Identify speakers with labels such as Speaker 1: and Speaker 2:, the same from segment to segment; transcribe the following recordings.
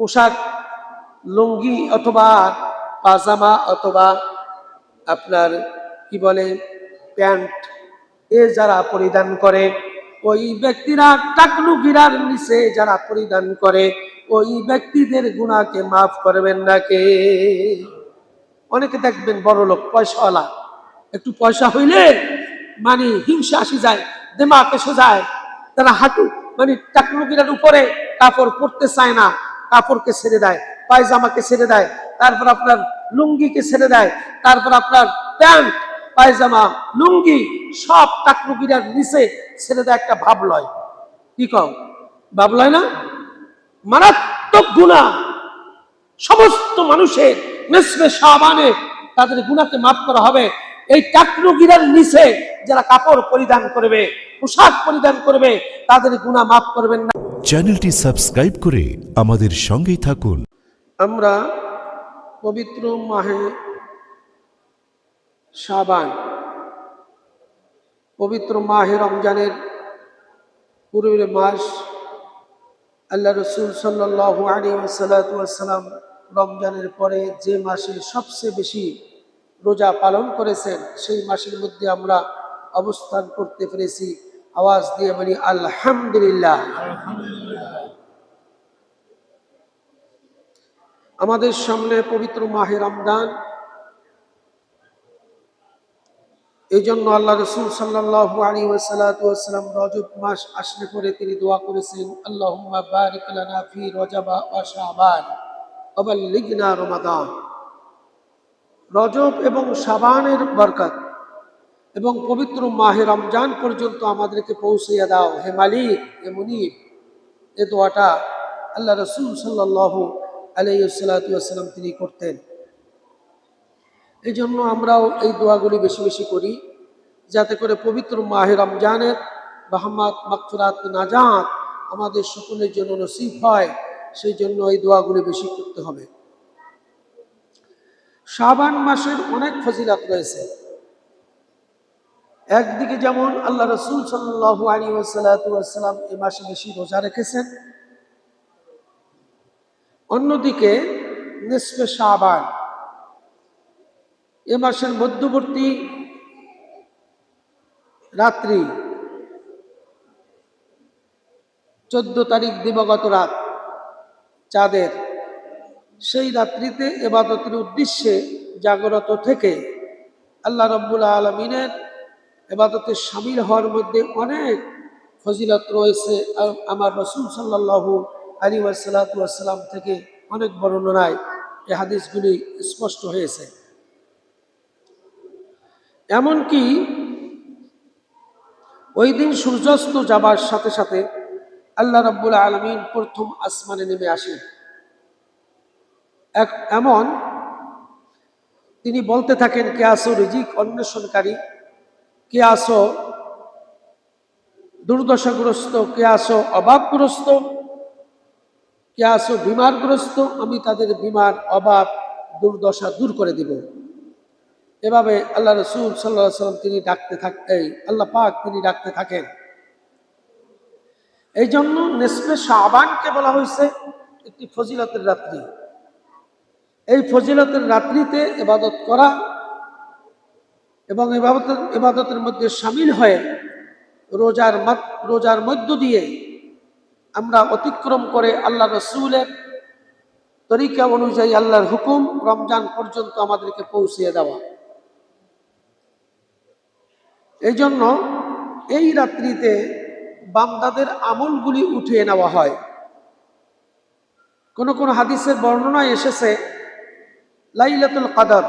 Speaker 1: পোশাক, লুঙ্গি অথবা পাজামা অথবা আপনার কি বলে প্যান্ট যারা পরিধান করে, ওই ব্যক্তিরা টাকলু গিরার নিচে যারা পরিধান করে, ওই ব্যক্তিদের গুনাহকে মাফ করবেন না কে? অনেকে দেখবেন বড় লোক, পয়সাওয়ালা, একটু পয়সা হইলে মানে হিংসা আসি যায়, দেমাগ এসে যায়, তারা হাঁটু মানে টাকলু গিরার উপরে কাপড় পরতে চায় না, কাপড়কে ছেড়ে দেয়, পায়জামাকে ছেড়ে দেয়, তারপর আপনার লুঙ্গিকে ছেড়ে দেয়, তারপর আপনার প্যান্ট, পায়জামা, লুঙ্গি সব টাকলু গিরার নিচে ছেড়ে দেয়। একটা ভাব লয়, কি কও? ভাব লয় না? মারাত্মক গুনাহ। সমস্ত মানুষের নিসফে শাবানে তাদের গুনাহকে মাফ করা হবে। এই টাকলু গিরার নিচে যারা কাপড় পরিধান করবে, পোশাক পরিধান করবে, তাদের গুনাহ মাফ করবেন না।
Speaker 2: চ্যানেলটি সাবস্ক্রাইব করে আমাদের সঙ্গেই থাকুন।
Speaker 1: আমরা পবিত্র মাহে শাবান, পবিত্র মাহে রমজানের পূর্বের মাস, আল্লাহ রসুল সাল্লাল্লাহু আলাইহি ওয়াসাল্লাম রমজানের পরে যে মাসে সবচেয়ে বেশি রোজা পালন করেছেন, সেই মাসের মধ্যে আমরা অবস্থান করতে পেরেছি। আওয়াজ দিয়ে বলি আলহামদুলিল্লাহ। আমাদের সামনে পবিত্র মাহে রমজান, এই জন্য আল্লাহ রসুল সাল্লাল্লাহু আলাইহি ওয়াসাল্লাম রজব মাস আসলে পরে তিনি দোয়া করেছেন, আল্লাহুম্মা বারিক লানা ফি রজব ওয়া শাবান ওয়া বাল্লিগনা রমাদান। রজব এবং শাবানের বরকত এবং পবিত্র মাহে রমজান পর্যন্ত আমাদেরকে পৌঁছিয়ে দাও হে মালিক, হে মুনিব। এই দোয়াটা আল্লাহ রসুল সাল্লাল্লাহু আলাইহি ওয়াসাল্লাম তিনি করতেন। এই জন্য আমরাও এই দোয়াগুলি বেশি বেশি করি, যাতে করে পবিত্র মাহে রমজানের রহমত, মাগফিরাত, নাজাত আমাদের সকলের জন্য নসিব হয়। সেই জন্য এই দোয়াগুলি বেশি করতে হবে। শাবান মাসের অনেক ফজিলত রয়েছে। একদিকে যেমন আল্লাহ রসুল সাল্লাল্লাহু আলাইহি ওয়াসাল্লাম এই মাসে বেশি রোজা রেখেছেন, অন্যদিকে নিসফে শাবান, এ মাসের মধ্যবর্তী রাত্রি 14 তারিখ দিবাগত রাত চাঁদের, সেই রাত্রিতে ইবাদতের উদ্দেশ্যে জাগ্রত থেকে আল্লাহ রাব্বুল আলামিনের ইবাদতে শামিল হওয়ার মধ্যে অনেক ফজিলত রয়েছে। আমার রাসূল সাল্লাল্লাহু আলাইহি ওয়াসাল্লাম থেকে অনেক বর্ণনায় এই হাদিসগুলি স্পষ্ট হয়েছে। এমনকি ওই দিন সূর্যাস্ত যাবার সাথে সাথে আল্লাহ রাব্বুল আলামিন প্রথম আসমানে নেমে আসেন। এমন তিনি বলতে থাকেন, কে আসো রিজিক অন্বেষণকারী, কে আসো দুর্দশাগ্রস্ত, কে আসো অভাবগ্রস্ত, কে আসো বিমারগ্রস্ত, আমি তাদের বিমার, অভাব, দুর্দশা দূর করে দিব। এভাবে আল্লাহ রসুল সাল্লাল্লাহু আলাইহি ওয়াসাল্লাম তিনি ডাকতে থাকেন, আল্লাহ পাক তিনি ডাকতে থাকেন। এই জন্য নিসফে শাবানকে বলা হয়েছে একটি ফজিলতের রাত্রি। এই ফজিলতের রাত্রিতে ইবাদত করা এবং ইবাদতের মধ্যে শামিল হয়ে রোজার মধ্য দিয়ে আমরা অতিক্রম করে আল্লাহ রসুলের তরিকা অনুযায়ী আল্লাহর হুকুম রমজান পর্যন্ত আমাদেরকে পৌঁছিয়ে দেওয়া। এই জন্য এই রাত্রিতে বান্দাদের আমলগুলি উঠিয়ে নেওয়া হয়। কোন কোন হাদিসের বর্ণনায় এসেছে লাইলাতুল কদর,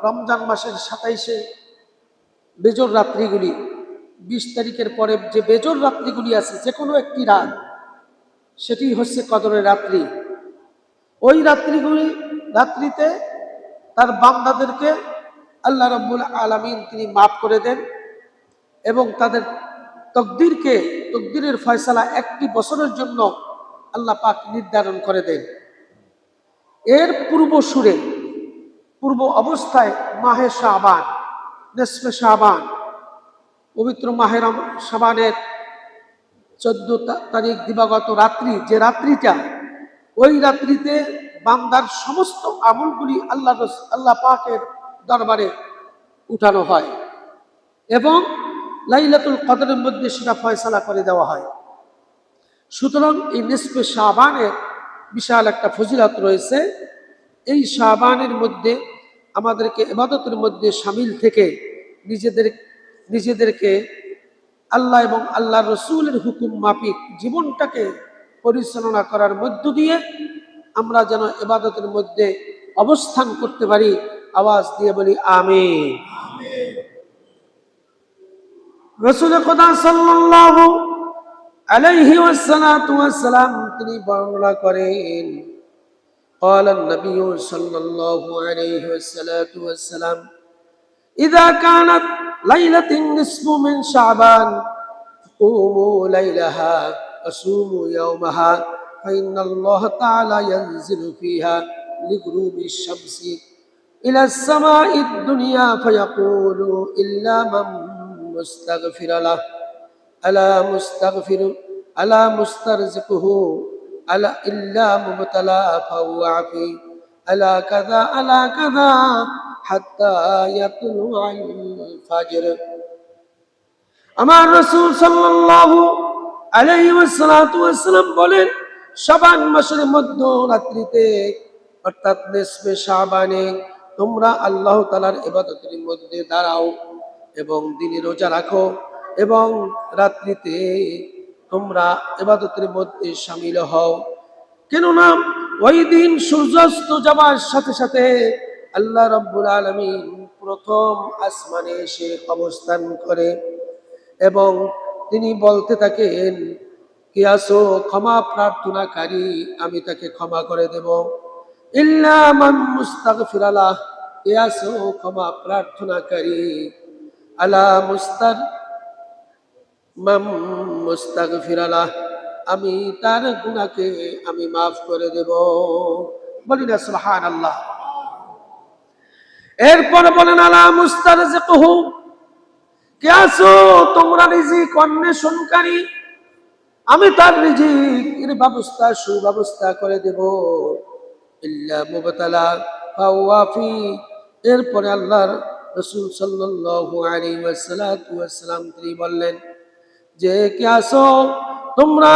Speaker 1: রমজান মাসের 27-এ বেজর রাত্রিগুলি, 20 তারিখের পরে যে বেজর রাত্রিগুলি আছে, যে কোনো একটি রাত, সেটি হচ্ছে কদরের রাত্রি। ওই রাত্রিতে তার বান্দাদেরকে আল্লাহ রাব্বুল আলামিন তিনি মাফ করে দেন এবং তাদের তকদিরের ফয়সালা 1 বছরের জন্য আল্লাহ পাক নির্ধারণ করে দেন। এর পূর্ব অবস্থায় মাহে শাবান, নিসফে শাবান, পবিত্র মাহে শাবানের 14 তারিখ দিবাগত রাত্রি, যে রাত্রিটা ওই রাত্রিতে বান্দার সমস্ত আমলগুলি আল্লাহ পাকের দরবারে উঠানো হয় এবং লাইলাতুল কদরের মধ্যে সেটা ফয়সালা করে দেওয়া হয়। সুতরাং এই নিসফে শাবানের বিশাল একটা ফজিলত রয়েছে। এই শাবানের মধ্যে আমাদেরকে ইবাদতের মধ্যে শামিল থেকে নিজেদেরকে আল্লাহ এবং আল্লাহ রসুলের হুকুম মাফিক জীবনটাকে পরিচালনা করার মধ্য দিয়ে আমরা যেন ইবাদতের মধ্যে অবস্থান করতে পারি। আওয়াজ দিয়ে বলি আমিন। রাসূল খোদা সাল্লাল্লাহু আলাইহি ওয়াসাল্লাম তিনি বর্ণনা করেন, قال النبي صلى الله عليه وسلم إذا كانت ليلة النصف من شعبان قوموا ليلها وصوموا يومها فإن الله تعالى ينزل فيها لغروب الشمس إلى السماء الدنيا فيقول إلا من مستغفر له ألا مسترزقه ألا إلا مبتلى فهو عفي ألا كذا حتى يطلع الفجر। আমার রাসূল সাল্লাল্লাহু আলাইহি ওয়াসাল্লাম বলেন, শাবান মাসের মধ্য রাত্রিতে অর্থাৎ নিসফে শাবানে তোমরা আল্লাহ তাআলার ইবাদতের মধ্যে দাঁড়াও এবং দিনে রোজা রাখো এবং রাত্রিতে তোমরা ইবাদতের মধ্যে শামিল হও। কেননা ওই দিন সূর্যাস্ত যাবার সাথে সাথে আল্লাহ রাব্বুল আলামিন প্রথম আসমানে এসে অবস্থান করে এবং তিনি বলতে থাকেন, কে আসো ক্ষমা প্রার্থনাকারী, আমি তাকে ক্ষমা করে দেব। ইল্লা মান মুস্তাগফির লাহ, কে আসো ক্ষমা প্রার্থনাকারী, আলা মুস্তাগফির লাহ, আমি তার গুনাহকে আমি মাফ করে দেব। বলি না সুবহানাল্লাহ। এরপর বলেন আলা মুস্তারজিকুহু, কে আছো তোমরা রিজিক অন্বেষণকারী, আমি তার রিজিকের ব্যবস্থা সুব্যবস্থা করে দেব। ইল্লা মুবতালা ফাওয়াফি, এরপরে আল্লাহর রাসূল সাল্লাল্লাহু আলাইহি ওয়াসাল্লাম তিনি বললেন যে কে আছো তোমরা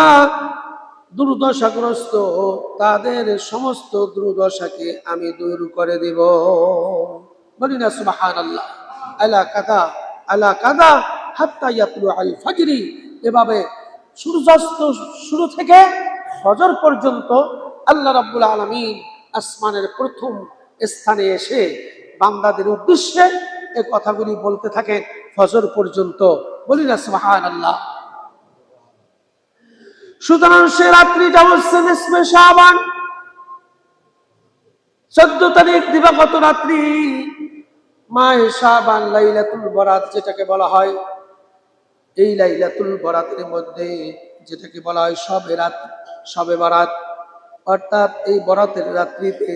Speaker 1: দুর্দশাগ্রস্ত, তাদের সমস্ত দুর্দশাকে আমি দূর করে দেব। বলি না সুবহানাল্লাহ। আলা কাদা হাত্তা ইয়াতলু আল ফাজরি, এভাবে সূর্যাস্ত শুরু থেকে ফজর পর্যন্ত আল্লাহ রাব্বুল আলামিন আসমানের প্রথম স্থানে এসে বান্দাদের উদ্দেশ্যে এই কথাগুলি বলতে থাকে ফজর পর্যন্ত। বলি না সুবহানাল্লাহ। সুতরাং সে রাত্রিটা হচ্ছে নিসফে শাবান, 14 তারিখ দিবাগত রাত্রি মাহে শাবান, লাইলাতুল বরাত যেটাকে বলা হয়। এই লাইলাতুল বরাতের মধ্যে যেটাকে বলা হয় শবে বরাত, অর্থাৎ এই বরাতের রাত্রিতে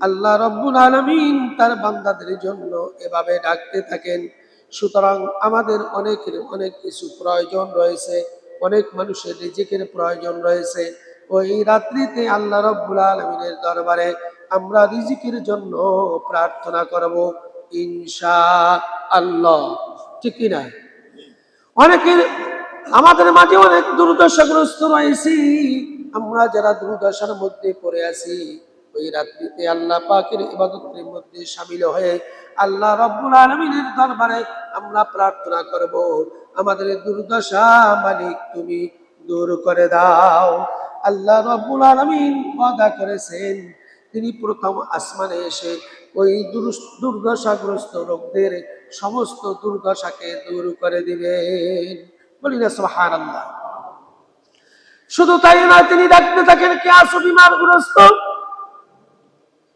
Speaker 1: আল্লাহ রাব্বুল আলামিন তার বান্দাদের জন্য এভাবে ডাকতে থাকেন। সুতরাং আমাদের অনেকের অনেক কিছু প্রয়োজন রয়েছে, অনেক মানুষের রিজিকের প্রয়োজন রয়েছে। ওই রাত্রিতে আল্লাহ রাব্বুল আলামিনের দরবারে আমরা রিজিকের জন্য প্রার্থনা করব ইনশাআল্লাহ, ঠিক কি না? অনেকের আমাদের মাঝে অনেক দুর্দশাগ্রস্ত রয়েছি, আমরা যারা দুর্দশার মধ্যে পড়ে আছি, ওই রাত্রিতে আল্লাহ পাকের ইবাদতের মধ্যে শামিল হয়ে আল্লাহ রাব্বুল আলামিনের দরবারে আমরা প্রার্থনা করব, আমাদের দুর্দশা মালিক তুমি দূর করে দাও। আল্লাহ রাব্বুল আলামিন ওয়াদা করেছেন তিনি প্রথম আসমানে এসে ওই দুর্দশাগ্রস্ত লোকদের সমস্ত দুর্দশাকে দূর করে দিবেন। বলি না সুবহানাল্লাহ। শুধু তাই না, তিনি ডাকতে থাকেন কে আসো বিমারগ্রস্ত,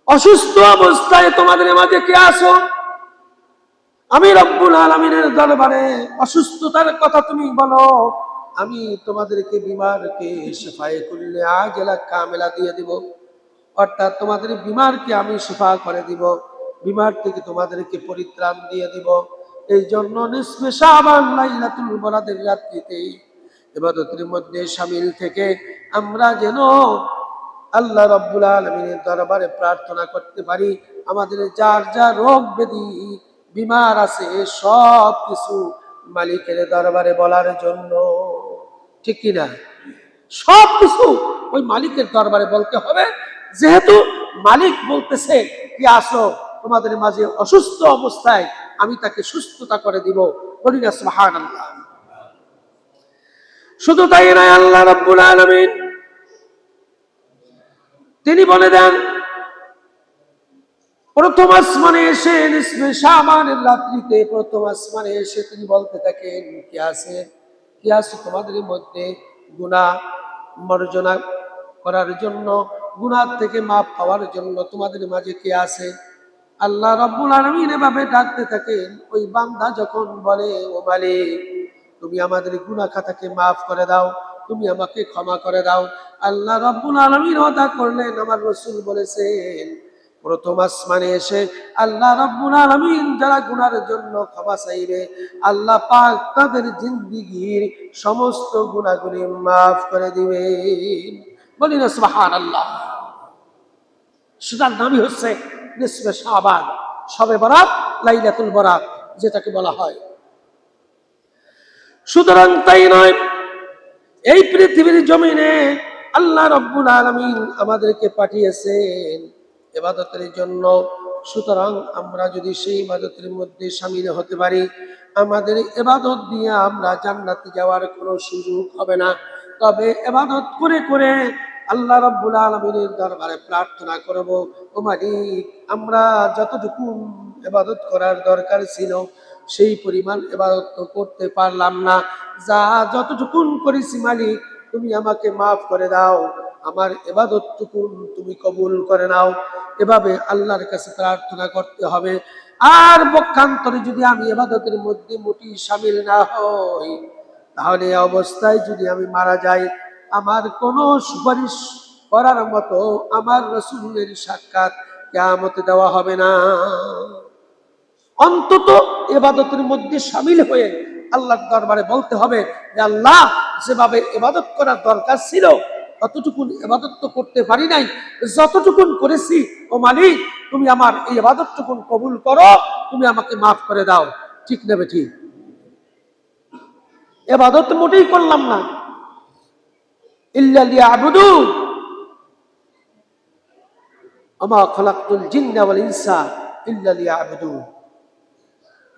Speaker 1: অসুস্থ অবস্থায় তোমাদের মাঝে কে আসো, আমি রব্বুল আলামিনের দরবারে অসুস্থতার কথা তুমি বলো, আমি তোমাদেরকে বিমারকে শিফায়ে কুল্লি আজলা কামেলা দিয়ে দিব। অর্থাৎ তোমাদের বিমারকে আমি শিফা করে দিব, বিমার থেকে তোমাদেরকে পরিত্রাণ দিয়ে দিব। এই জন্য নিসফে শাবান লাইলাতুল বরাতের রাত্রিতে ইবাদতের মধ্যে শামিল থেকে আমরা যেন আল্লাহ রাব্বুল আলামিনের দরবারে প্রার্থনা করতে পারি আমাদের যার যা রোগ ব্যাধি বিমার আছে সব কিছু মালিকের দরবারে বলার জন্য, ঠিক কিনা? সব কিছু ওই মালিকের দরবারে বলতে হবে, যেহেতু মালিক বলতেছে কি আসো তোমাদের মাঝে অসুস্থ অবস্থায় আমি তাকে সুস্থতা করে দিব। বলি না সুবহানাল্লাহ। শুধু তাই নয়, আল্লাহ রাব্বুল আলামিন তিনি বলে দেন প্রথম আসমানে এসে নিসফে শাবানের রাত্রিতে প্রথম আসমানে এসে তিনি বলতে থাকেন কি আছে তোমাদের মধ্যে গুনাহ মার্জনা করার জন্য, গুনাহ থেকে মাফ পাওয়ার জন্য তোমাদের মাঝে কে আছে? আল্লাহ রাব্বুল আলামিন এভাবে ডাকতে থাকেন। ওই বান্দা যখন বলে ও মালিক তুমি আমাদের গুনাহ খাতাকে মাফ করে দাও, তুমি আমাকে ক্ষমা করে দাও, আল্লাহ রাব্বুল আলামিন ওয়াদা করলেন, আমার রাসূল বলেছেন প্রথম আসমানে এসে আল্লাহ রাব্বুল আলামিন যারা গুনার জন্য ক্ষমা চাইবে আল্লাহ পাক তাদের জিন্দেগীর সমস্ত গুনাহগুলি মাফ করে দিবেন। বলি না সুবহানাল্লাহ। সেটার নামই হচ্ছে নিসফে শাবান, শবে বরাত, লাইলাতুল বরাত যেটাকে বলা হয়। সুতরাং তাই নয়, এই পৃথিবীর জমিনে আল্লাহ রাব্বুল আলামিন আমাদেরকে পাঠিয়েছেন ইবাদতের জন্য। সুতরাং আমরা যদি সেই ইবাদতের মধ্যে শামিল হতে পারি, আমাদের ইবাদত দিয়ে আমরা জান্নাতে যাওয়ার কোনো সুযোগ হবে না। তবে ইবাদত করে করে আল্লাহ রাব্বুল আলামিনের দরবারে প্রার্থনা করব, ও মালিক আমরা যতটুকু ইবাদত করার দরকার ছিল সেই পরিমাণ ইবাদত তো করতে পারলাম না, যা যতটুকু করেছি মালিক তুমি আমাকে মাফ করে দাও, আমার ইবাদতটুকু তুমি কবুল করে নাও। এভাবে আল্লাহর কাছে প্রার্থনা করতে হবে। আর পক্ষান্তরে যদি আমি ইবাদতের মধ্যে মোটেই শামিল না হই, তাহলে এই অবস্থায় যদি আমি মারা যাই, আমার কোনো সুপারিশ করার মতো আমার রাসূলের সাক্ষাৎ কিয়ামতে দেওয়া হবে না। অন্তত ইবাদতের মধ্যে শামিল হয়ে আল্লাহর দরবারে বলতে হবে যে আল্লাহ যেভাবে ইবাদত করার দরকার ছিল ততটুকু ইবাদত তো করতে পারি নাই, যতটুকু করেছি ও মালিক তুমি আমার এই ইবাদতটুকু কবুল করো, তুমি আমাকে মাফ করে দাও। ঠিক নেবে ঠিক? ইবাদত মোটেই করলাম না, ইল্লা লিয়াবুদুন ওমা খালাকতুল জিন্না ওয়াল ইনসা ইল্লা লিয়াবুদুন।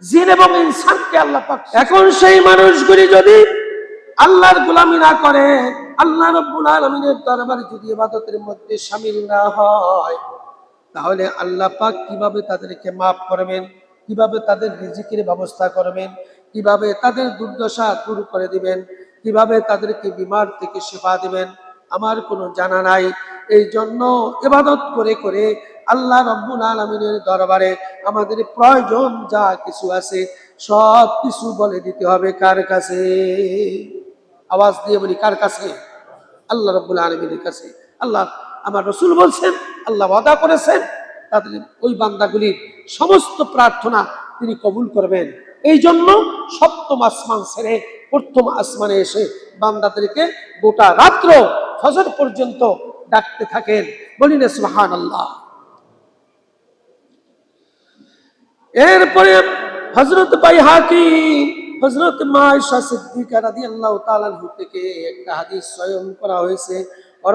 Speaker 1: জিন এবং ইনসানকে আল্লাহ পাক, এখন সেই মানুষগুলি যদি আল্লাহর গোলামি না করে, আল্লাহ রাব্বুল আলামিনের দরবারে যদি ইবাদতের মধ্যে শামিল না হয়, তাহলে আল্লাহ পাক কিভাবে তাদেরকে মাফ করবেন, কিভাবে তাদের রিজিকের ব্যবস্থা করবেন, কিভাবে তাদের দুর্দশা দূর করে দিবেন, কিভাবে তাদেরকে বিমার থেকে শিফা দিবেন, আমার কোনো জানা নাই। এই জন্য ইবাদত করে করে আল্লাহ রাব্বুল আলামিনের দরবারে আমাদের প্রয়োজন যা কিছু আছে সব কিছু বলে দিতে হবে কার কাছে? আওয়াজ দিয়ে বলি, কার কাছে? আল্লাহ রাব্বুল আলামিনের কাছে। আল্লাহ, আমার রাসূল বলছেন, আল্লাহ ওয়াদা করেছেন তাদের ওই বান্দাগুলির সমস্ত প্রার্থনা তিনি কবুল করবেন। এই জন্য সপ্তম আসমান ছেড়ে প্রথম আসমানে এসে বান্দাদেরকে গোটা রাত্র ফজর পর্যন্ত ডাকতে থাকেন। বলি না সুবহানাল্লাহ। এরপরে হযরত বাইহাকি, হযরত মা আয়েশা সিদ্দিকা রাদিয়াল্লাহু তাআলা আনহা থেকে একটা হাদিস স্বয়ং করা হয়েছে।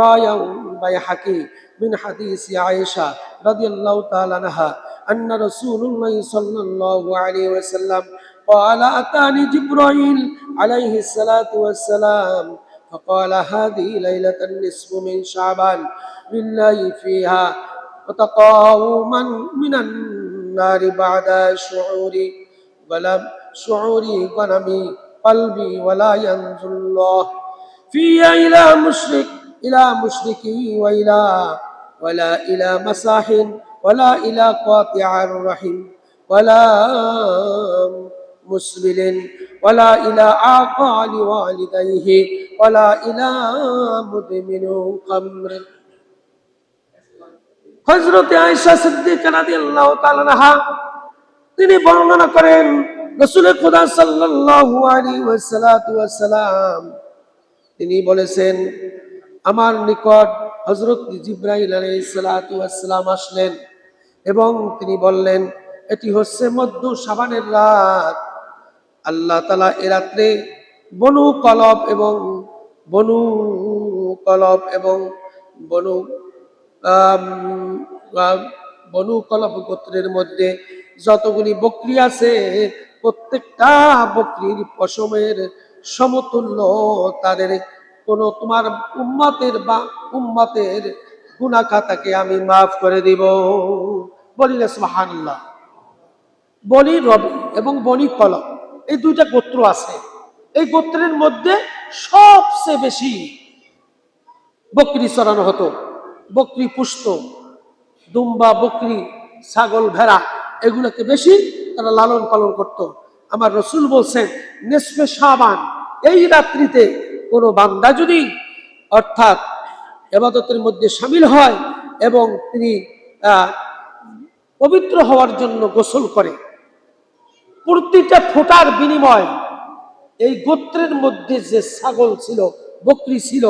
Speaker 1: রায়াউ বাইহাকি মিন হাদিস আয়েশা রাদিয়াল্লাহু তাআলা আনহা আন্না রাসূলুল্লাহ সাল্লাল্লাহু আলাইহি ওয়াসাল্লাম قال أتاني جبرائيل عليه الصلاة والسلام فقال هذه ليلة النصف من شعبان لله فيها وتقاوما من النار بعد شعوري غنمي قلبي ولا ينظر الله فيها إلى مشركي ولا إلى مساح ولا إلى قاطع الرحم ولا مسبل ولا إلى عاقل والديه ولا إلى مدمن خمر। হযরত আয়েশা সিদ্দিকা রাদিয়াল্লাহু তাআলা আনহা তিনি বর্ণনা করেন রাসূল খুদা সাল্লাল্লাহু আলাইহি ওয়াসাল্লাম তিনি বলেছেন, আমার নিকট হযরত জিবরাইল আলাইহিস সালাতু ওয়াস সালাম আসলেন এবং তিনি বললেন, এটি হচ্ছে মধ্য শাবানের রাত। আল্লাহ তাআলা এ রাত্রে বনু কলব এবং বনু বনু আম, আম, বনু কলব গোত্রের মধ্যে যতগুলি বকরি আছে প্রত্যেকটা বকরির পশমের সমতুল্য তাদের কোন তোমার উম্মতের গুনাহ খাতাকে আমি মাফ করে দিব। বলি না সুবহানাল্লাহ। বনি রবি এবং বনি কলব এই দুইটা গোত্র আছে। এই গোত্রের মধ্যে সবচেয়ে বেশি বকরি চড়ানো হতো, বকরি পুষত, দুম্বা বকরি ছাগল ভেড়া এগুলোকে বেশি তারা লালন পালন করত। আমার রসুল বলছেন, নিসফে শাবান এই রাত্রিতে কোনো বান্দা যদি অর্থাৎ ইবাদতের মধ্যে শামিল হয় এবং তিনি পবিত্র হওয়ার জন্য গোসল করে, প্রতিটা ফোঁটার বিনিময় এই গোত্রের মধ্যে যে ছাগল ছিল, বকরি ছিল,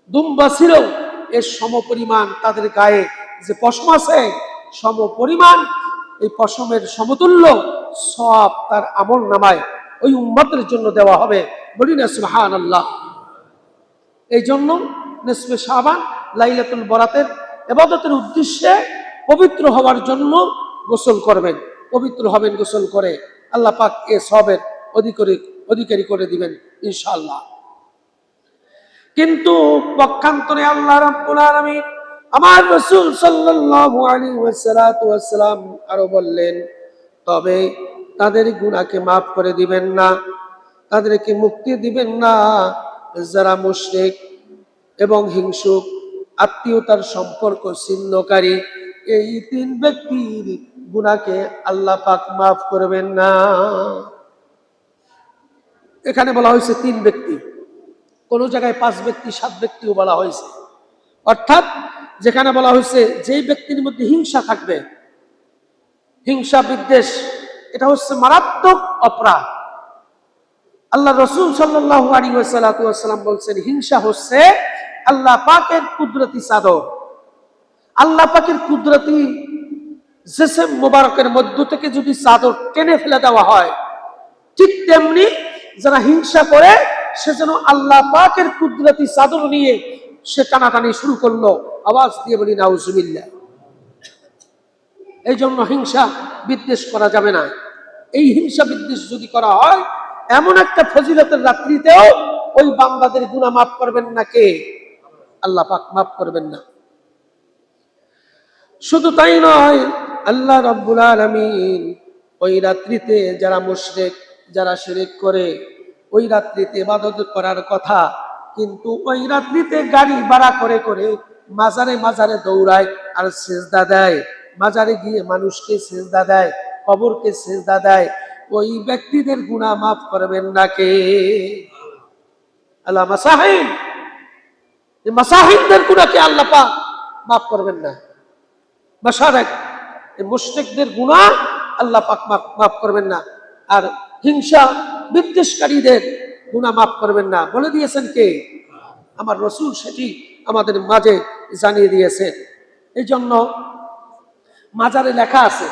Speaker 1: দুম্বা ছিল, এর সমপরিমাণ তাদের গায়ে যে পশম আছে সমপরিমাণ এই পশমের সমতুল্য সব তার আমল নামায় ওই উম্মতের জন্য দেওয়া হবে। বলি না সুবহানাল্লাহ। এই জন্য নিসফে শাবান লাইলাতুল বরাতের ইবাদতের উদ্দেশ্যে পবিত্র হওয়ার জন্য গোসল করবেন, পবিত্র হবেন গোসল করে, আল্লাহ পাক এ সবের অধিকারী করে দিবেন ইনশাআল্লাহ। কিন্তু পক্ষান্তরে আল্লাহ রাব্বুল আলামিন আমার রাসূল সাল্লাল্লাহু আলাইহি ওয়াসাল্লাম আরো বললেন, তবে তাদের গুনাহকে মাফ করে দিবেন না, তাদেরকে মুক্তি দিবেন না যারা মুশরিক এবং হিংসুক, আত্মীয়তার সম্পর্ক ছিন্নকারী, এই তিন ব্যক্তির গুনাহকে আল্লাহ পাক মাফ করবেন না। এখানে বলা হয়েছে তিন ব্যক্তি, কোন জায়গায় 5 ব্যক্তি 7 ব্যক্তিও বলা হয়েছে। অর্থাৎ যেখানে বলা হয়েছে যেই ব্যক্তির মধ্যে হিংসা থাকবে, হিংসা বিদ্বেষ, এটা হচ্ছে মারাত্মক অপরাধ। আল্লাহ রসুল সাল্লাল্লাহু আলাইহি ওয়াসাল্লাম বলছেন, হিংসা হচ্ছে আল্লাহ পাকের কুদরতি চাদর। আল্লাহ পাকের কুদরতি জিসম মুবারকের মধ্য থেকে যদি চাদর টেনে ফেলে দেওয়া হয়, ঠিক তেমনি যারা হিংসা করে সে যেন আল্লাহ পাকের কুদরতি চাদর নিয়ে সে টানাটানি শুরু করলো। আওয়াজ দিয়ে বলি নাউজুবিল্লাহ। এই জন্য হিংসা বিদ্বেষ করা যাবে না। এই হিংসা বিদ্বেষ যদি করা হয়, এমন একটা ফজিলতের রাত্রিতেও ওই বান্দাদের গুনাহ মাফ করবেন না কে? আল্লাহ পাক মাফ করবেন না। শুধু তাই নয়, আল্লাহ রাব্বুল আলামিন ওই রাত্রিতে যারা মুশরিক, যারা শিরক করে, ওই রাত্রিতে ইবাদত করার কথা, কিন্তু ওই রাত্রিতে গাড়ি ভাড়া করে করে মাজারে মাজারে দৌড়ায় আর সিজদা দেয়, মাজারে গিয়ে মানুষকে সিজদা দেয়, কবরকে সিজদা দেয়, ওই ব্যক্তিদের গুনাহ মাফ করবেন না কে? আল্লাহ মাসাহিন, এই মাসাহিনদের গুনাহকে আল্লাহ পাক মাফ করবেন না। মাশারিক, এই মুশরিকদের গুনাহ আল্লাহ পাক মাফ করবেন না। আর হিংসা বিদ্বেষকারীদের গুনাহ মাফ করবেন না। বলে দিয়েছেন কে? আমার রসুল সেটি আমাদের মাঝে জানিয়ে দিয়েছেন। এই জন্য মাজারে লেখা আছে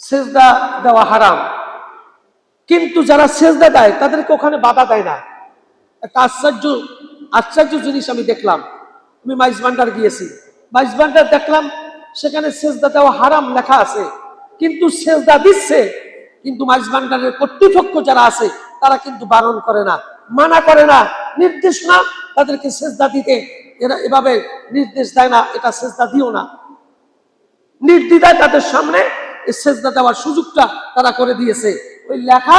Speaker 1: সিজদা দেওয়া হারাম, কিন্তু যারা সিজদা দেয় তাদেরকে ওখানে বাধা দেয় না। একটা আশ্চর্য জিনিস আমি দেখলাম। আমি মাইজভান্ডার গিয়েছি, মাইজভান্ডার দেখলাম সেখানে সিজদা দেওয়া হারাম লেখা আছে, কিন্তু সিজদা দিচ্ছে। কিন্তু মাইজভান্ডারের কর্তৃপক্ষ যারা আছে তারা কিন্তু বারণ করে না, মানা করে না, নির্দেশ না তাদেরকে সিজদা দিতে। এরা এভাবে নির্দেশ দেয় না, এটা সিজদা দিও না। নির্দ্বিধায় তাদের সামনে এই সিজদা দেওয়ার সুযোগটা তারা করে দিয়েছে। ওই লেখা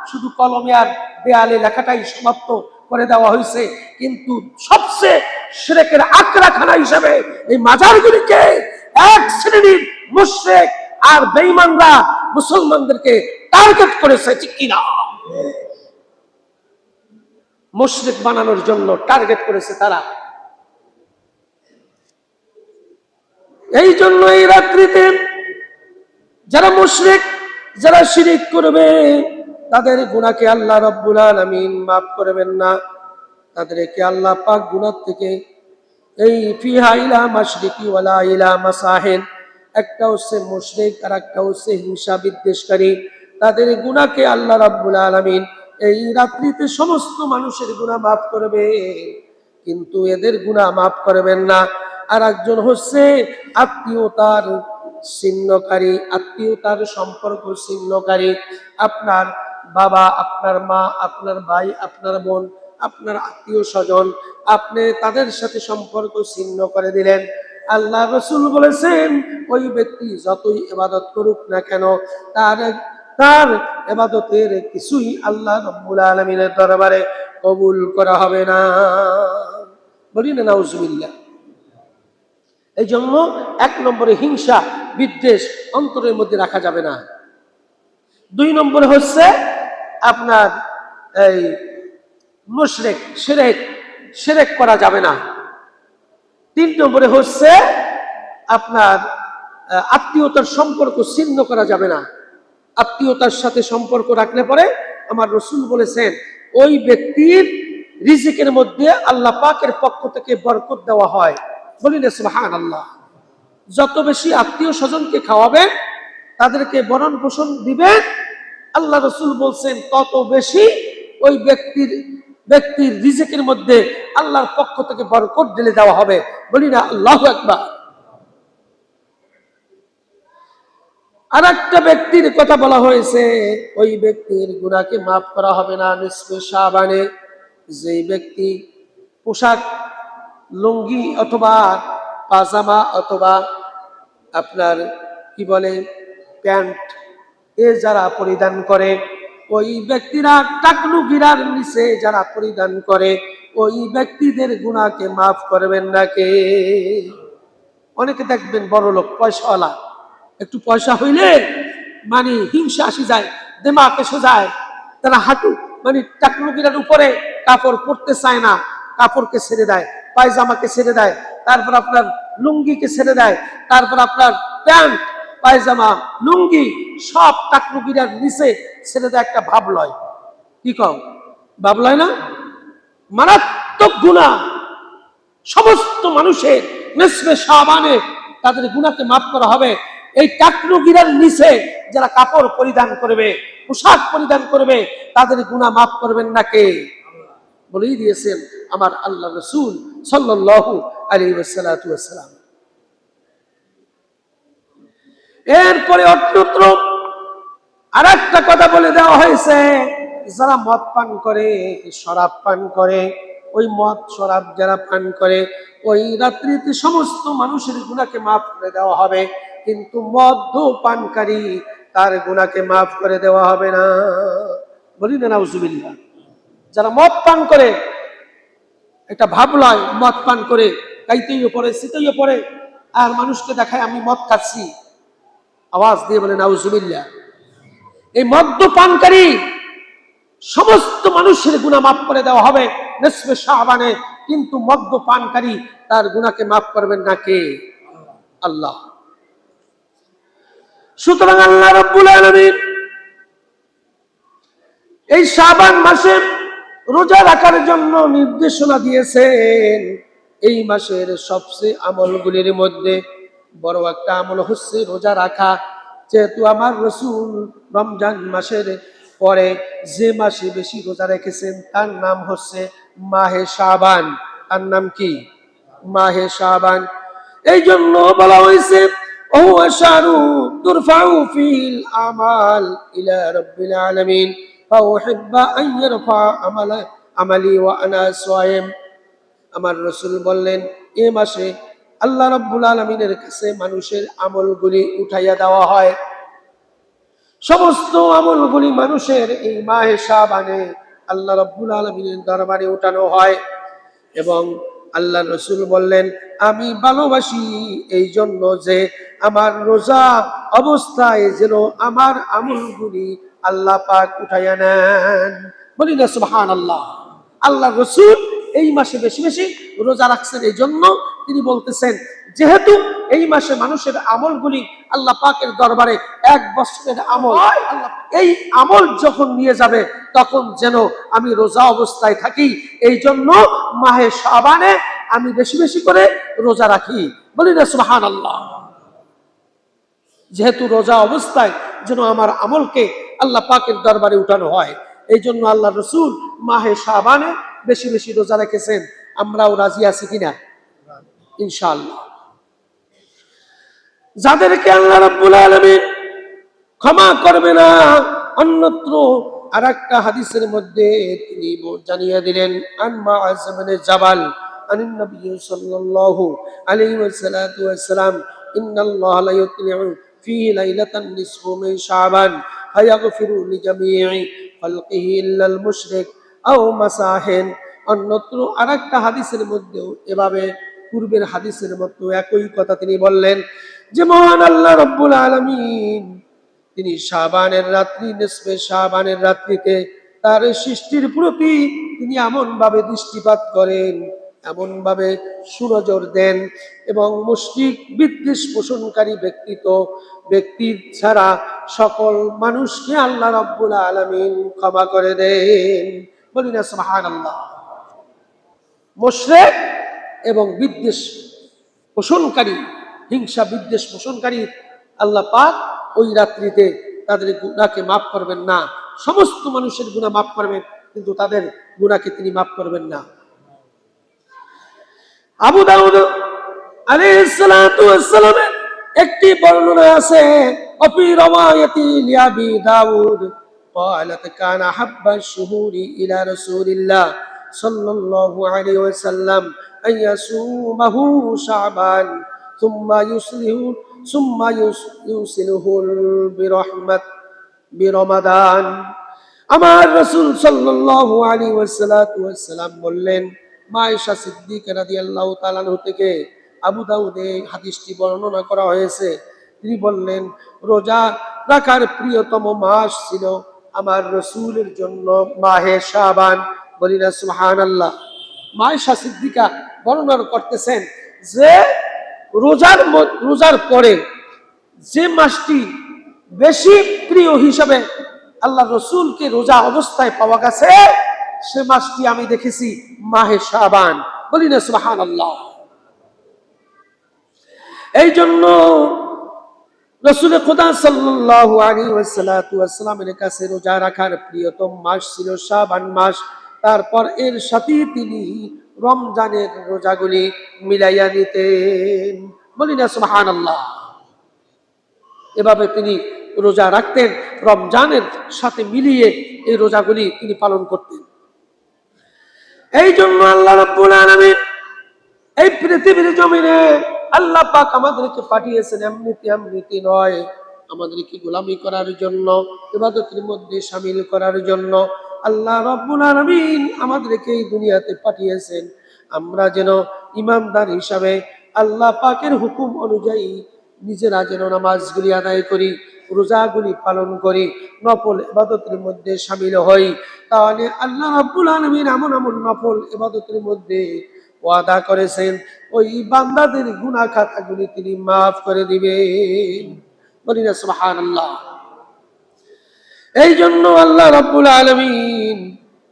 Speaker 1: শুধু কলমে আর দেয়ালে লেখাটাই সমাপ্ত করে দেওয়া হয়েছে, কিন্তু সবচেয়ে শিরকের আখড়াখানা হিসেবে এই মাজারগুলিকে এক শ্রেণীর মুশরিক আর বেঈমানরা মুসলমানদেরকে টার্গেট করেছে, ঠিক কিনা? মুশরিক বানানোর জন্য টার্গেট করেছে তারা। এই জন্য এই রাত্রিতে যারা মুশরিক, যারা শিরিক করবে, তাদের গুনাহকে আল্লাহ রাব্বুল আলামিন মাফ করবেন না। তাদেরকে আল্লাহ পাক গুনাহ থেকে এই ফিহা ইলা মাশরিকি ওয়ালা ইলা মাসাহিন, একটা হচ্ছে মুশরিক আর একটা হচ্ছে হিংসা বিদ্বেষকারী। তাদের গুনাহকে আল্লাহ রাব্বুল আলামিন এই রাত্রিতে সমস্ত মানুষের গুনাহ মাফ করবে, কিন্তু এদের গুনাহ মাফ করবেন না। আর একজন হচ্ছে আত্মীয়তার ছিন্নকারী, আত্মীয়তার সম্পর্ক ছিন্নকারী। আপনার বাবা, আপনার মা, আপনার ভাই, আপনার বোন, আপনার আত্মীয় স্বজন, আপনি তাদের সাথে সম্পর্ক ছিন্ন করে দিলেন। আল্লাহ রসুল বলেছেন ওই ব্যক্তি যতই ইবাদত করুক না কেন, তার তার ইবাদতের কিছুই আল্লাহ রাব্বুল আলামিনের দরবারে কবুল করা হবে না। বলি না নাউজুবিল্লাহ। এই জন্য 1 নম্বরে হিংসা বিদ্বেষ অন্তরের মধ্যে রাখা যাবে না। 2 নম্বরে হচ্ছে আপনার এই মুশরিক শিরক করা যাবে না। 3 নম্বরে হচ্ছে আপনার আত্মীয়তার সম্পর্ক ছিন্ন করা যাবে না। আত্মীয়তার সাথে সম্পর্ক রাখলে পরে আমার রাসূল বলেছেন ওই ব্যক্তির রিজিকের মধ্যে আল্লাহ পাকের পক্ষ থেকে বরকত দেওয়া হয়। বলি না সুবহানাল্লাহ। যত বেশি আত্মীয় স্বজনকে খাওয়াবেন, তাদেরকে ভরণ পোষণ দিবেন, আল্লাহ রাসূল বলছেন তত বেশি ওই ব্যক্তির রিজিকের মধ্যে আল্লাহর পক্ষ থেকে বরকত ঢেলে দেওয়া হবে। বলি না আল্লাহু আকবার। আর একটা ব্যক্তির কথা বলা হয়েছে, ওই ব্যক্তির গুনাহকে মাফ করা হবে না নিসফে শাবানে। যে ব্যক্তি পোশাক, লুঙ্গি অথবা পাজামা অথবা আপনার কি বলে প্যান্ট যারা পরিধান করে, ওই ব্যক্তিরা টাকনু গিরার নিচে যারা পরিধান করে, ওই ব্যক্তিদের গুনাহকে মাফ করবেন না কে? অনেকে দেখবেন বড় লোক, পয়সাওয়ালা, একটু পয়সা হইলে মানে হিংসা আসি যায়, দেমাগ এসে যায়, তারা হাঁটু মানে টাকনু গিরার উপরে কাপড় পরতে চায় না, কাপড়কে ছেড়ে দেয়, পায়জামাকে ছেড়ে দেয়, তারপর আপনার লুঙ্গিকে ছেড়ে দেয়, তারপর আপনার প্যান্ট, পায়জামা, লুঙ্গি সব টাকনু গিরার নিচে ছেড়ে দেয়। একটা ভাব লয়, কি কও? ভাব লয় না? মারাত্মক গুনাহ। সমস্ত মানুষের নিসফে শাবানে তাদের গুনাহকে মাফ করা হবে। এই টাকনু গিরার নিচে যারা কাপড় পরিধান করবে, পোশাক পরিধান করবে, তাদের গুনাহ মাফ করবেন না কে? বলেই দিয়েছেন আমার আল্লাহ রাসূল সাল্লাল্লাহু আলাইহি ওয়াসাল্লাম। এরপরে অন্যত্র আরেকটা কথা বলে দেওয়া হয়েছে, যারা মদ পান করে, শরাব পান করে, ওই মদ শরাব যারা পান করে, ওই রাত্রিতে সমস্ত মানুষের গুনাহকে মাফ করে দেওয়া হবে, কিন্তু মদ পানকারী তার গুনাহকে মাফ করে দেওয়া হবে না। বলি না নাউজুবিল্লাহ। যারা মদ পান করে, একটা ভাব লয়, মদ পান করে গাইতেইও পড়ে, শীতেইও পড়ে, আর মানুষকে দেখায় আমি মদ খাচ্ছি, আওয়াজ দিয়ে বলে নাউজুবিল্লাহ। এই মদ্যপানকারী সমস্ত মানুষের গুনাহ মাফ করে দেওয়া হবে নিসফে শাবানে, কিন্তু মদ্যপানকারী তার গুনাহকে মাফ করবেন না কে? আল্লাহ। সুতরাং আল্লাহ রাব্বুল আলামিন এই শাবান মাসে রোজা রাখার জন্য নির্দেশনা দিয়েছেন। এই মাসের সবচেয়ে আমলগুলির মধ্যে বড় একটা আমল হচ্ছে রোজা রাখা। যেহেতু আমার রাসূল রমজান মাসের পরে যে মাসে বেশি রোজা রেখেছেন তার নাম হচ্ছে মাহে শাবান। তার নাম কি? মাহে শাবান। এই জন্য বলা হয়েছে ও আশারু তুরফাউ ফিল আমাল ইলা রাব্বিল আলামিন ফাউহিব্বা আন ইয়ারফা আমালি ওয়া আনা সায়েম। আমার রাসূল বললেন এই মাসে আল্লাহ রাব্বুল আলামিনের কাছে মানুষের আমলগুলি উঠাইয়া দেওয়া হয়। সমস্ত আমলগুলি মানুষের এই মাহে শাবানে আল্লাহ রাব্বুল আলামিনের দরবারে উঠানো হয়। এবং আল্লাহ রাসূল বললেন আমি ভালোবাসি এই জন্য যে আমার রোজা অবস্থায় যেন আমার আমলগুলি আল্লাহ পাক উঠাইয়া নেন। বলি না সুবহানাল্লাহ। আল্লাহ রাসূল এই মাসে বেশি বেশি রোজা রাখছেন, এই জন্য তিনি বলতেছেন যেহেতু এই মাসে মানুষের আমলগুলি আল্লাহ পাকের দরবারে 1 বছরের আমল, এই আমল যখন নিয়ে যাবে তখন যেন আমি রোজা অবস্থায় থাকি। এই জন্য মাহে শাবানে আমি বেশি বেশি করে রোজা রাখি। বলি না সুবহানাল্লাহ। যেহেতু রোজা অবস্থায় যেন আমার আমলকে আল্লাহ পাকের দরবারে উঠানো হয়, এই জন্য আল্লাহ রসুল মাহে শাবানে বেশি বেশি রোজা রেখেছেন। আমরাও রাজি আছি কিনা? ইনশাআল্লাহ। যাদেরকে আল্লাহ রাব্বুল আলামিন ক্ষমা করবে না, অন্যত্র আরেকটা হাদিসের মধ্যে তিনি জানিয়ে দিলেন, আন মুআয ইবনে জাবাল আনিন নবী সাল্লাল্লাহু আলাইহি ওয়াসাল্লাম ইন্নাল্লাহা লা ইউতলিউ ফীহি লাইলাতান নিসফু মিন শাবান ফায়াগফিরু লিজামিই খালকিহি ইল্লাল মুশরিক আও মাসাহিন। অন্যত্র আরেকটা হাদিসের মধ্যেও এভাবে পূর্বের হাদিসের মতো একই কথা তিনি বললেন যে মহান আল্লাহ রাব্বুল আলামিন তিনি শাবানের রাত্রি, নিসফে শাবানের রাত্রিতে তার সৃষ্টির প্রতি তিনি এমন ভাবে দৃষ্টিপাত করেন, এমন ভাবে সুনজর দেন, এবং মুশরিক বিদ্বেষ পোষণকারী ব্যক্তি ছাড়া সকল মানুষকে আল্লাহ রাব্বুল আলামিন ক্ষমা করে দেন। বলি না সুবহানাল্লাহ। মুশরিক এবং বিদ্বেষ পোষণকারী, হিংসা বিদ্বেষ পোষণকারী আল্লাহ পাক ওই রাত্রিতে তাদের গুনাহকে মাফ করবেন না। সমস্ত মানুষের গুনাহ মাফ করবেন, কিন্তু তাদের গুনাহকে তিনি মাফ করবেন না। আবু দাউদ আলাইহিস সালাতু ওয়াস সালামের একটি বর্ণনা আছে, অফি রাওয়ায়াতি লিআবি দাউদ قالت كان حب الشهور الى رسول الله صلى الله عليه وسلم ان يصومه شعبان ثم يوصله برمضان। আমার রাসূল সাল্লাল্লাহু আলাইহি ওয়াসাল্লাম বললেন, মা আয়েশা সিদ্দিকা রাদিয়াল্লাহু তাআলা আনহা থেকে আবু দাউদে হাদিসটি বর্ণনা করা হয়েছে। তিনি বললেন, রোজা রাখার প্রিয়তম মাস ছিল আমার রাসূলের জন্য মাহে শাবান। বলি না সুবহানাল্লাহ। মা আয়েশা সিদ্দিকা বর্ণনা করতেছেন যে রোজার পরে যে মাসটি বেশি প্রিয় হিসাবে আল্লাহ রসুলকে রোজা অবস্থায় পাওয়া গেছে, সে মাসটি আমি দেখেছি মাহে শাবান। বলি না সুবহানাল্লাহ। এই জন্য রাসূল খুদা সাল্লাল্লাহু আলাইহি ওয়াসাল্লামের কাছে রোজা রাখার প্রিয়তম মাস ছিল শাবান মাস। তারপর এর সাথে তিনি রমজানের রোজাগুলি মিলাইয়া নিতেন। বলি না সুবহানাল্লাহ। এভাবে তিনি রোজা রাখতেন, রমজানের সাথে মিলিয়ে এই রোজাগুলি তিনি পালন করতেন। এই জন্য আল্লাহ রাব্বুল আলামিন এই পৃথিবীর জমিনে আল্লাহ পাক আমাদেরকে পাঠিয়েছেন এমনিতে নয়, আমাদেরকে গোলামি করার জন্য, ইবাদতের মধ্যে শামিল করার জন্য। আল্লাহ রাব্বুল আলামিন আমাদেরকে এই দুনিয়াতে পাঠিয়েছেন আমরা যেন ইমানদার হিসাবে আল্লাহ পাকের হুকুম অনুযায়ী নিজেরা যেন নামাজগুলি আদায় করি, রোজাগুলি পালন করি, নফল ইবাদতের মধ্যে শামিল হই। তাহলে আল্লাহ রাব্বুল আলামিন এমন নফল ইবাদতের মধ্যে ওয়াদা করেছেন, ওই বান্দাদের গুনাহ খাতাগুলি তিনি মাফ করে দিবেন। বলি না সুবহানাল্লাহ। এই জন্য আল্লাহ রাব্বুল আলামিন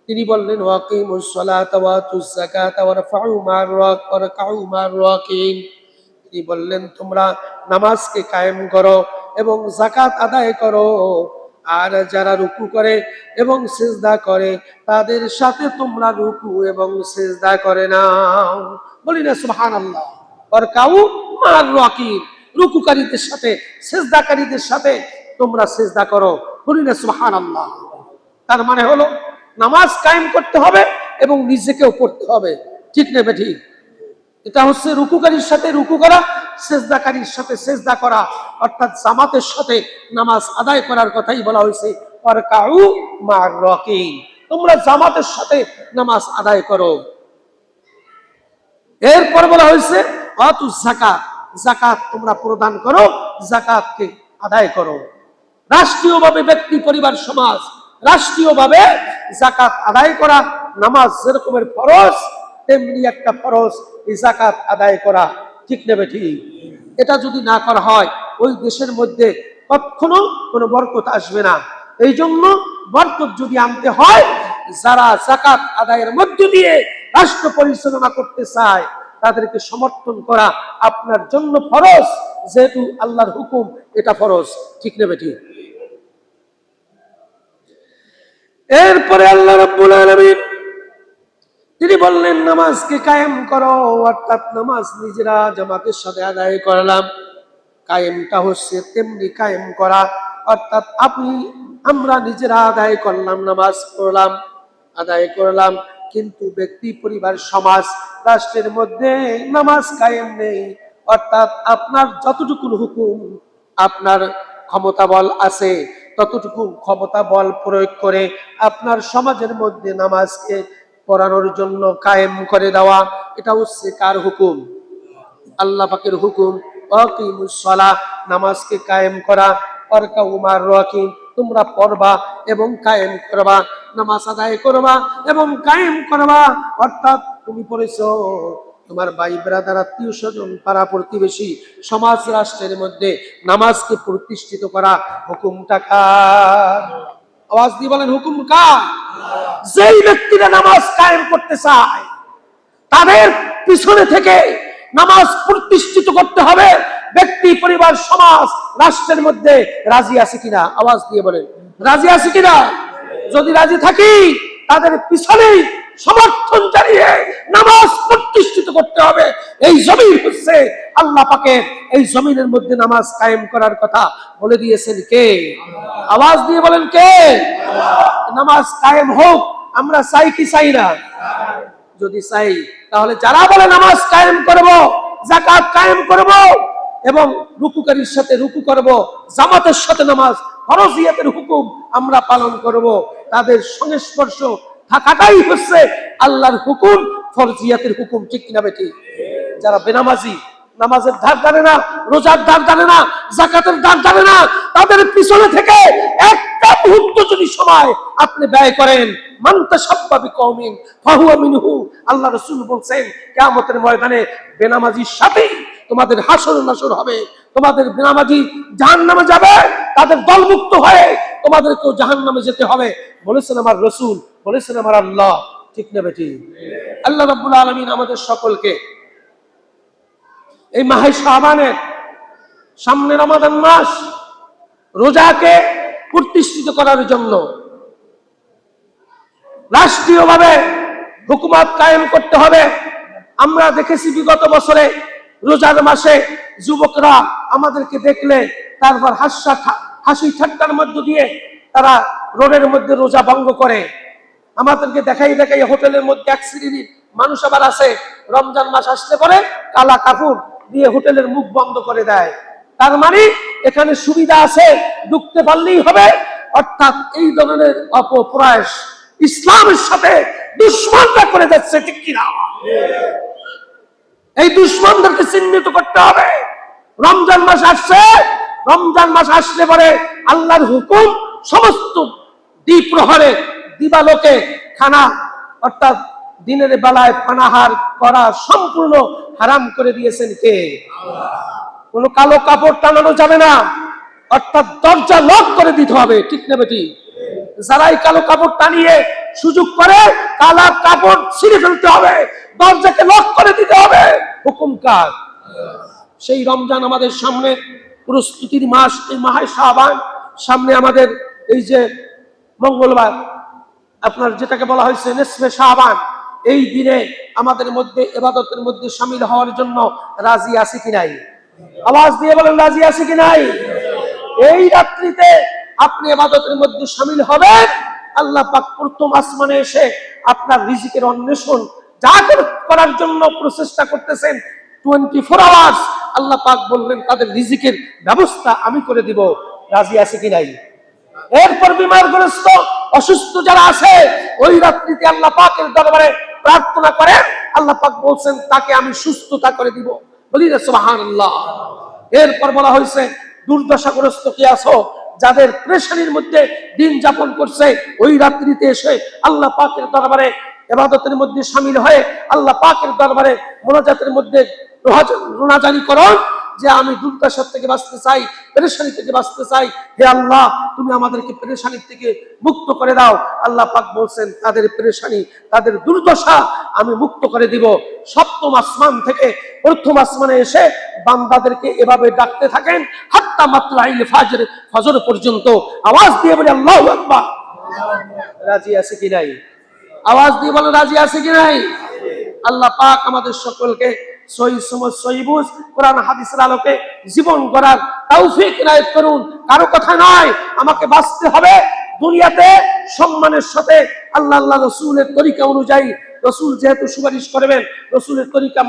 Speaker 1: তিনি বললেন, ওয়াকিমুস সালাতা ওয়া আতুজ যাকাতা ওয়ারফাউ মা'র রাকিন। তিনি বললেন, তোমরা নামাজকে কায়েম করো এবং যাকাত আদায় করো, আর যারা রুকু করে এবং সিজদা করে তাদের সাথে তোমরা রুকু এবং সিজদা করে নাও। বলি না সুবহানাল্লাহ। ওয়ারকাউ মা'র রাকিন, রুকুকারীদের সাথে সিজদাকারীদের সাথে তোমরা সিজদা করো। বলি না সুবহানাল্লাহ। তার মানে হলো নামাজ কায়েম করতে হবে এবং নিজেকেও পড়তে হবে, ঠিক না বেঠিক? এটা হচ্ছে রুকুকারীর সাথে রুকু করা, সিজদাকারীর সাথে সিজদা করা, অর্থাৎ জামাতের সাথে নামাজ আদায় করার কথাই বলা হয়েছে, ওয়ারকাউ মা'র রাকিন, তোমরা জামাতের সাথে নামাজ আদায় করো। এরপর বলা হয়েছে আতুজ যাকাত, যাকাত তোমরা প্রদান করো, যাকাতকে আদায় করো। রাষ্ট্রীয়ভাবে ব্যক্তি, পরিবার, সমাজ রাষ্ট্রীয়ভাবে যাকাত আদায় করা নামাজ যেরকমের ফরজ, তেমনি একটা ফরজ এই যাকাত আদায় করা, ঠিক নেবে ঠিক? এটা যদি না করা হয় ওই দেশের মধ্যে কখনো কোনো বরকত আসবে না। এই জন্য বরকত যদি আনতে হয়, যারা যাকাত আদায়ের মধ্য দিয়ে রাষ্ট্র পরিচালনা করতে চায় তাদেরকে সমর্থন করা আপনার জন্য ফরজ, যেহেতু আল্লাহর হুকুম এটা ফরজ। ঠিক না বেটি? এরপরে আল্লাহ রাব্বুল আলামিন তিনি বললেন নামাজকে কায়েম করো, অর্থাৎ নামাজ নিজেরা জামাতের সাথে আদায় করলাম। কায়েমটা হচ্ছে তেমনি কায়েম করা, অর্থাৎ আমরা নিজেরা আদায় করলাম, নামাজ পড়লাম, আদায় করলাম, কিন্তু ব্যক্তি, পরিবার, সমাজ, রাষ্ট্রের মধ্যে নামাজ কায়েম নেই। অর্থাৎ আপনার যতটুকু হুকুম আপনার ক্ষমতা বল আছে, ততটুকু ক্ষমতা বল প্রয়োগ করে আপনার সমাজের মধ্যে নামাজকে পড়ানোর জন্য কায়েম করে দেওয়া, এটা হচ্ছে কার হুকুম? আল্লাহ পাকের হুকুম। আকিমুস সালাহ, নামাজকে কায়েম করা। ওয়ারকাউ মা'র রাকিন, তোমরা পড়বা এবং কায়েম করবা, নামাজ আদায় করবা এবং কায়েম করবা। অর্থাৎ তুমি পড়েছো, তোমার ভাই ব্রাদার, আত্মীয় স্বজন, পাড়া প্রতিবেশী, সমাজ, রাষ্ট্রের মধ্যে নামাজকে প্রতিষ্ঠিত করা হুকুমটা কার? আওয়াজ দিয়ে বলেন, হুকুম কার? যেই ব্যক্তিরা নামাজ কায়েম করতে চায় তাদের পিছনে থেকে নামাজ প্রতিষ্ঠিত করতে হবে। ব্যক্তি, পরিবার, সমাজ, রাষ্ট্রের মধ্যে রাজি আছে কিনা? আওয়াজ দিয়ে বলেন, রাজি আছে কিনা? যদি রাজি থাকি তাদের পিছনেই সমর্থন জানিয়ে নামাজ প্রতিষ্ঠিত করতে হবে। এই জমিন হচ্ছে আল্লাহ পাকের, এই জমিনের মধ্যে নামাজ কায়েম করার কথা বলে দিয়েছেন কে? আওয়াজ দিয়ে বলেন, কে? নামাজ কায়েম হোক আমরা চাই কি চাই না? যদি চাই তাহলে যারা বলে নামাজ কায়েম করব, যাকাত কায়েম করব এবং রুকুকারীর সাথে রুকু করব, জামাতের সাথে নামাজ ফরজিয়াতের হুকুম আমরা পালন করব, তাদের সংস্পর্শ থাকাটাই হচ্ছে আল্লাহর হুকুম, ফরজিয়াতের হুকুম। ঠিক কিনা বেটি? যারা বেনামাজি, নামাজের ধার ধারে না, রোজার ধার ধারে না, যাকাতের ধার ধারে না, তাদের পিছনে থেকে একটা মুহূর্ত যদি সময় আপনি ব্যয় করেন, মান তাশাব্বা বিকওমিন ফাহুয়া মিনহু, আল্লাহ রাসূল বলেন কিয়ামতের ময়দানে বেনামাজির সাথে তোমাদের হাসর নাসর হবে। তোমাদের বেনামাজি জাহান্নামে যাবে, তাদের দলমুক্ত হয়ে তোমাদেরকেও জাহান্নামে যেতে হবে, বলেছেন আমার রাসূল, বলেছেন আমার আল্লাহ। ঠিক না বেটি? আল্লাহ রাব্বুল আলামিন আমাদের সকলকে এই মাহে শাবানের সামনে রমাদান মাস, রোজাকে প্রতিষ্ঠিত করার জন্য রাষ্ট্রীয়ভাবে হুকুমত কায়েম করতে হবে। আমরা দেখেছি বিগত বছরে রোজার মাসে যুবকরা আমাদেরকে দেখলে তারপর হাসি ঠাট্টার মধ্য দিয়ে তারা রোডের মধ্যে রোজা ভঙ্গ করে। আমাদেরকে দেখাই দেখাই হোটেলের মধ্যে এক শ্রেণীর মানুষ আবার আছে, রমজান মাস আসলে পরে কালা কাপড় দিয়ে হোটেলের মুখ বন্ধ করে দেয়। তার মানে এখানে সুবিধা আছে, ঢুকতে পারলেই হবে। অর্থাৎ এই ধরনের অপপ্রয়াস ইসলামের সাথে দুশ্মনরা করে যাচ্ছে। ঠিক কিনা? এই দুশ্মনদেরকে চিহ্নিত করতে হবে। রমজান মাস আসছে, রমজান মাস আসলে পরে আল্লাহর হুকুম সমস্ত দ্বিপ্রহরে, দিবালোকে খানা, অর্থাৎ দিনের বেলায় পানাহার করা সম্পূর্ণ হারাম করে দিয়েছেন কে? কোনো কালো কাপড় টানানো যাবে না, অর্থাৎ দরজা লক করে দিতে হবে। ঠিক না বেটি? যারাই কালো কাপড় টানিয়ে সুযোগ করে কালা কাপড় ছিঁড়ে ফেলতে হবে, দরজাকে লক করে দিতে হবে। হুকুম কার? সেই রমজান আমাদের সামনে, প্রস্তুতির মাস, এই মাহে শাবান সামনে আমাদের। এই যে মঙ্গলবার আপনার যেটাকে বলা হয়েছে নিসফে শাবান, এই দিনে আমাদের মধ্যে ইবাদতের মধ্যে শামিল হওয়ার জন্য রাজি আছে কি নাই? আওয়াজ দিয়ে বলেন, রাজি আছে কি নাই? এই রাত্রিতে আপনি ইবাদতের মধ্যে শামিল হবেন। আল্লাহ পাক প্রথম আসমানে এসে আপনার রিজিকের অন্বেষণ যা করার জন্য প্রচেষ্টা করতেছেন 24 আওয়ার্স, আল্লাহ পাক বললেন তাদের রিজিকের ব্যবস্থা আমি করে দিব। রাজি আছে কি নাই? এরপর বিমারগ্রস্ত, অসুস্থ যারা আছে, ওই রাত্রিতে আল্লাহ পাকের দরবারে প্রার্থনা করেন, আল্লাহ পাক বলছেন তাকে আমি সুস্থতা করে দিব। বলি না সুবহানাল্লাহ। এরপর বলা হয়েছে দুর্দশাগ্রস্ত কি আছো, যাদের পেরেশানির মধ্যে দিন যাপন করছে, ওই রাত্রিতে এসে আল্লাহ পাকের দরবারে ইবাদতের মধ্যে শামিল হয়ে আল্লাহ পাকের দরবারে মোনাজাতের মধ্যে রোনাজারি করুন, যে আমি দুর্দশার থেকে বাঁচতে চাই, পেরেশানি থেকে বাঁচতে চাই, হে আল্লাহ তুমি আমাদেরকে পেরেশানি থেকে মুক্ত করে দাও। আল্লাহ পাক বলছেন তাদের পেরেশানি, তাদের দুর্দশা আমি মুক্ত করে দিব। সপ্তম আসমান থেকে প্রথম আসমানে এসে বান্দাদেরকে এভাবে ডাকতে থাকেন হাত্তা মাতলাইল ফাজর, ফজর পর্যন্ত। আওয়াজ দিয়ে বলে আল্লাহু আকবার। রাজি আছে কি নাই? আওয়াজ দিয়ে বলো রাজি আছে কি নাই? আল্লাহ পাক আমাদের সকলকে সহি সমঝ, সহি বুঝ, কোরআন হাদিসের আলোকে জীবন গড়ার তৌফিক ইনায়েত করুন। কারো কথা নয়, আমাকে বাঁচতে হবে দুনিয়াতে সম্মানের সাথে আল্লাহ রসুলের তরিকা অনুযায়ী। রসুল যেহেতু সুপারিশ করবেন, রসুলের তরিকা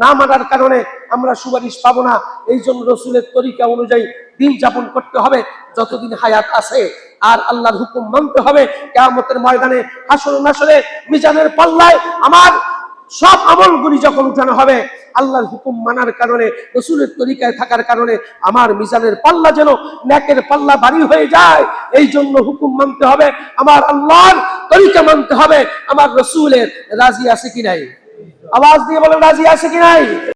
Speaker 1: না মানার কারণে আমরা সুপারিশ পাবো না। এই জন্য রসুলের তরিকা অনুযায়ী দিন যাপন করতে হবে যতদিন হায়াত আছে। আর আল্লাহর হুকুম মানতে হবে। কিয়ামতের ময়দানে, হাসর নাসরে, মিজানের পাল্লায় আমার সব আমলগুলি যখন উঠানো হবে, আল্লাহর হুকুম মানার কারণে, রসুলের তরিকায় থাকার কারণে আমার মিজানের পাল্লা যেন নেকের পাল্লা ভারী হয়ে যায়। এই জন্য হুকুম মানতে হবে, আমার আল্লাহর তরিকা মানতে হবে, আমার রসুলের। রাজি আছে কি নাই? আওয়াজ দিয়ে বলেন রাজি আছে কি নাই?